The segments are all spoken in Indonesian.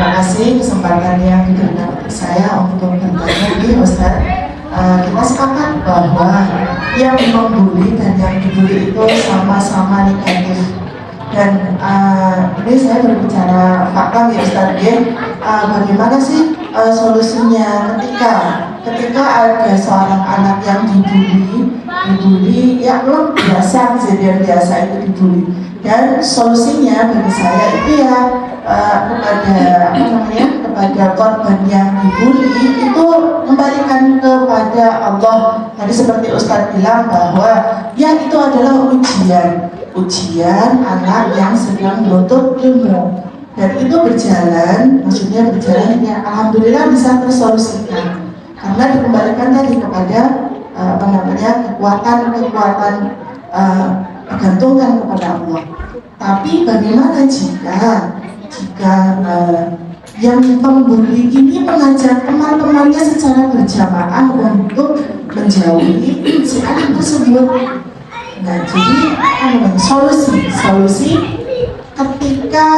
terima kasih kesempatan yang diberikan kepada saya untuk bertanya nih Ustaz. Kita sepakat bahwa yang membuli dan yang dibuli itu sama-sama negatif. Dan ini saya berbicara fakta ya Ustaz ya. Bagaimana sih solusinya ketika ada seorang anak yang dibuli ya belum biasa, kejadian biasa itu dibuli. Dan solusinya bagi saya itu ya kepada korban yang dibuli itu kembalikan kepada Allah. Tadi seperti Ustadz bilang bahwa ya itu adalah ujian anak yang sedang menuntut ilmu, dan itu berjalan ya alhamdulillah bisa tersolusikan karena dikembalikan tadi kepada kekuatan bergantungkan kepada Allah. Tapi bagaimana jika yang pembuli ini mengajak teman-temannya secara berjamaah untuk menjauhi si anak tersebut? Nah, jadi solusi ketika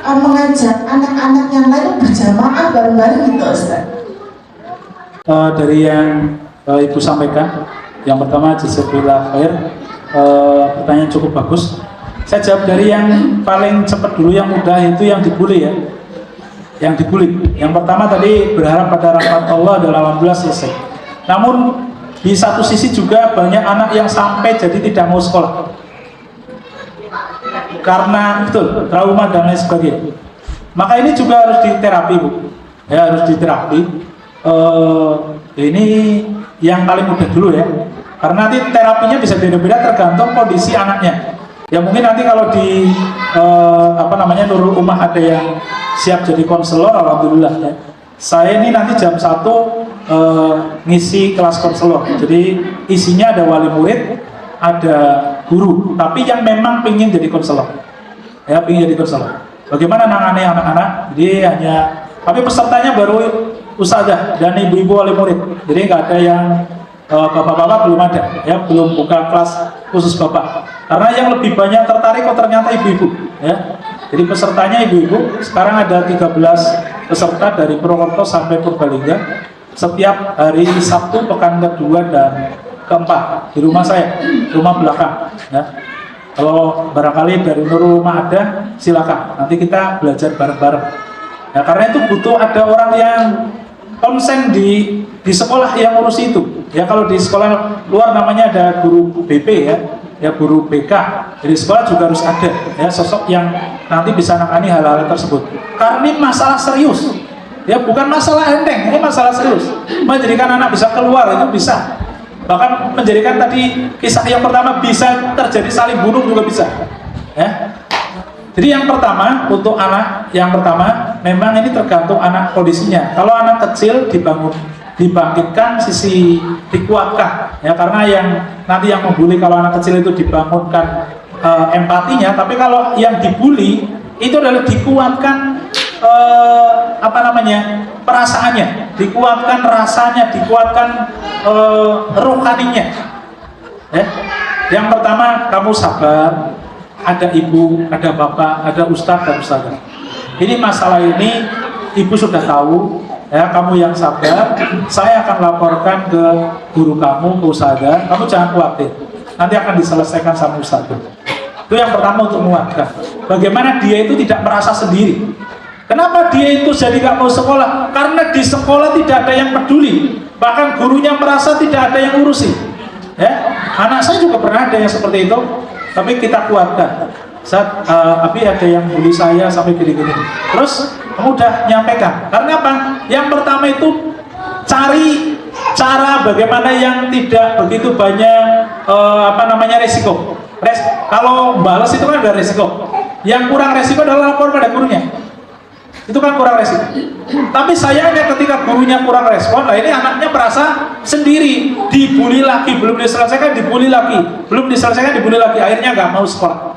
mengajak anak-anak yang lain berjamaah bareng-bareng gitu, Ustaz. Dari yang Ibu sampaikan, yang pertama jazakallahu khair, pertanyaan cukup bagus. Saya jawab dari yang paling cepat dulu, yang mudah itu yang dibully ya. Yang dibully. Yang pertama tadi berharap pada rahmat Allah dan alhamdulillah selesai. Namun di satu sisi juga banyak anak yang sampai jadi tidak mau sekolah. Karena betul trauma dan lain sebagainya. Maka ini juga harus diterapi, Bu. Ya, harus diterapi. Ini yang paling mudah dulu ya. Karena nanti terapinya bisa beda-beda tergantung kondisi anaknya. Ya mungkin nanti kalau di Nurul Ummah ada yang siap jadi konselor, alhamdulillah ya. Saya ini nanti jam 1 ngisi kelas konselor. Jadi isinya ada wali murid, ada guru, tapi yang memang pengen jadi konselor. Ya, pengen jadi konselor. Bagaimana nangani anak-anak? Jadi tapi pesertanya baru ustazah dan ibu-ibu wali murid. Jadi nggak ada yang bapak-bapak, belum ada ya, belum buka kelas khusus bapak. Karena yang lebih banyak tertarik ternyata ibu-ibu ya. Jadi pesertanya ibu-ibu. Sekarang ada 13 peserta dari Purwokerto sampai Purbalingga. Setiap hari Sabtu pekan kedua dan keempat di rumah saya, rumah belakang ya. Kalau barangkali dari Nurul Ummah ada, silakan. Nanti kita belajar bareng-bareng. Ya, karena itu butuh ada orang yang konsen di sekolah yang urus itu. Ya, kalau di sekolah luar namanya ada guru BP ya guru BK. Jadi sekolah juga harus ada ya sosok yang nanti bisa nangani hal-hal tersebut. Karena ini masalah serius. Ya, bukan masalah enteng, ini masalah serius. Menjadikan anak bisa keluar itu bisa. Bahkan menjadikan tadi kisah yang pertama bisa terjadi saling bunuh juga bisa. Ya. Jadi yang pertama untuk anak, yang pertama memang ini tergantung anak kondisinya. Kalau anak kecil dibangkitkan sisi dikuatkan ya, karena yang nanti yang membuli kalau anak kecil itu dibangunkan empatinya, tapi kalau yang dibuli itu adalah dikuatkan perasaannya, dikuatkan rasanya, dikuatkan rohaninya ya. Yang pertama kamu sabar, ada ibu, ada bapak, ada ustadz dan ustadzah. Ini masalah ini ibu sudah tahu ya, kamu yang sabar. Saya akan laporkan ke guru kamu, ke ustadzah. Kamu jangan khawatir, nanti akan diselesaikan sama ustadzah. Itu yang pertama untuk menguatkan. Bagaimana dia itu tidak merasa sendiri. Kenapa dia itu jadi gak mau sekolah? Karena di sekolah tidak ada yang peduli. Bahkan gurunya merasa tidak ada yang ngurusi ya. Anak saya juga pernah ada yang seperti itu. Tapi kita kuatkan. Saat Abi ada yang bully saya sampai gini-gini. Terus kamu udah nyampaikan. Karena apa? Yang pertama itu cari cara bagaimana yang tidak begitu banyak resiko. Kalau balas itu kan ada resiko. Yang kurang resiko adalah lapor pada gurunya. Itu kan kurang resiko. Tapi sayangnya ketika gurunya kurang respon, nah ini anaknya merasa sendiri, dibully lagi, belum diselesaikan dibully lagi, belum diselesaikan dibully lagi, akhirnya nggak mau sekolah.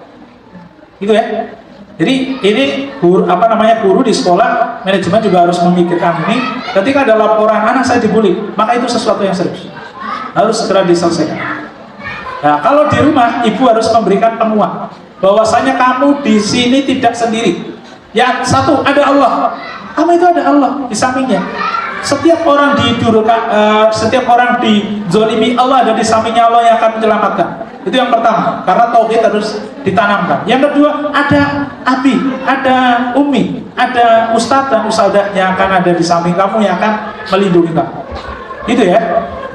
Gitu ya. Jadi ini guru di sekolah, manajemen juga harus memikirkan ini. Ketika ada laporan anak saya dibully, maka itu sesuatu yang serius, harus segera diselesaikan. Nah, kalau di rumah ibu harus memberikan penguat bahwasanya kamu di sini tidak sendiri. Ya, satu, ada Allah. Kamu itu ada Allah di sampingnya. Setiap orang setiap orang dizolimi, Allah ada di sampingnya, Allah yang akan menyelamatkan. Itu yang pertama, karena tauhid harus ditanamkan. Yang kedua, ada abi, ada umi, ada ustadz dan ustadzah yang akan ada di samping kamu, yang akan melindungi kamu. Itu ya,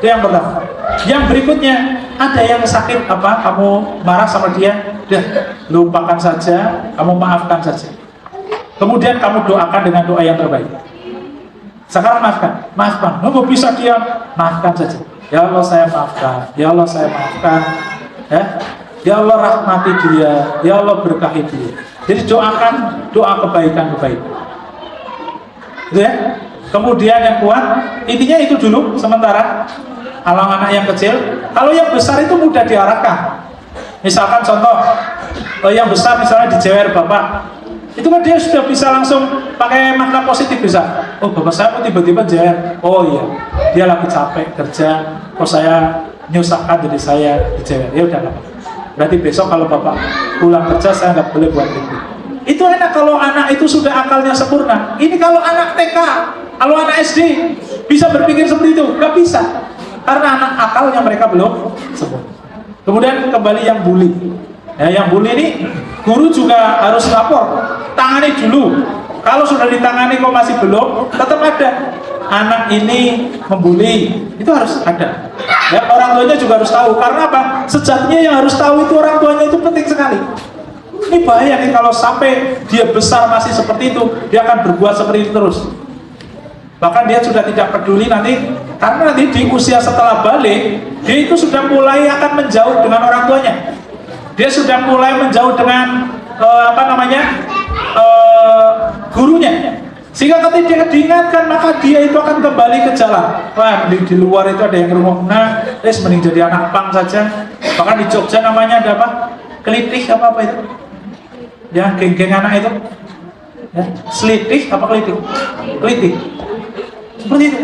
itu yang pertama. Yang berikutnya, ada yang sakit apa, kamu marah sama dia, lupakan saja, kamu maafkan saja. Kemudian kamu doakan dengan doa yang terbaik. Sekarang maafkan. Nunggu bisa diam, maafkan saja. Ya Allah saya maafkan, ya Allah saya maafkan. Ya Allah rahmati dia, ya Allah berkahi dia. Jadi doakan doa kebaikan. Itu ya. Kemudian yang kuat, intinya itu dulu sementara. Kalau anak yang kecil, kalau yang besar itu mudah diarahkan. Misalkan contoh, yang besar misalnya dijewer bapak, itu kan dia sudah bisa langsung pakai makna positif bisa. Oh bapak saya kok tiba-tiba jewer. Oh iya, dia lagi capek kerja, kok saya nyusahkan jadi saya dijewer. Ya udah apa. Berarti besok kalau bapak pulang kerja saya nggak boleh buat itu. Itu enak kalau anak itu sudah akalnya sempurna. Ini kalau anak TK, kalau anak SD bisa berpikir seperti itu, nggak bisa. Karena anak akalnya mereka belum sempurna. Kemudian kembali yang bully. Ya, yang bully ini guru juga harus lapor, tangani dulu. Kalau sudah ditangani kok masih belum, tetap ada. Anak ini membuli, itu harus ada. Ya, orang tuanya juga harus tahu. Karena apa? Sejatinya yang harus tahu itu orang tuanya itu penting sekali. Ini bahaya nih kalau sampai dia besar masih seperti itu, dia akan berbuat seperti itu terus. Bahkan dia sudah tidak peduli nanti, karena nanti di usia setelah balik, dia itu sudah mulai akan menjauh dengan orang tuanya. Dia sudah mulai menjauh dengan gurunya. Sehingga ketika diingatkan, maka dia itu akan kembali ke jalan. Wah, di luar itu ada yang ngomong, nah, mending jadi anak pang saja. Bahkan di Jogja namanya ada apa? Kelitih apa itu? Ya, geng-geng anak itu. Ya, selitih apa kelitih? Kelitih. Seperti itu.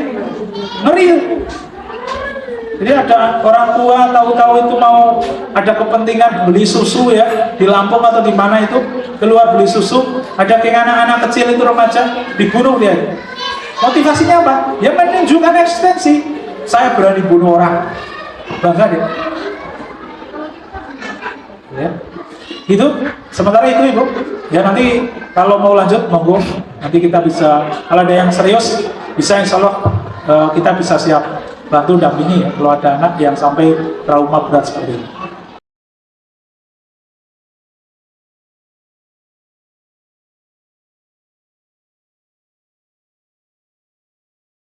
Ngeri itu. Jadi ada orang tua tahu-tahu itu mau ada kepentingan beli susu ya di Lampung atau di mana itu, keluar beli susu, ada geng anak-anak kecil itu remaja dibunuh dia. Motivasinya apa? Ya menunjukkan eksistensi. Saya berani bunuh orang. Bangga dia. Ya. Itu sementara itu Ibu. Ya nanti kalau mau lanjut monggo, nanti kita bisa, kalau ada yang serius bisa insya Allah kita bisa siap bantu dampingi ya kalau ada anak yang sampai trauma berat seperti ini.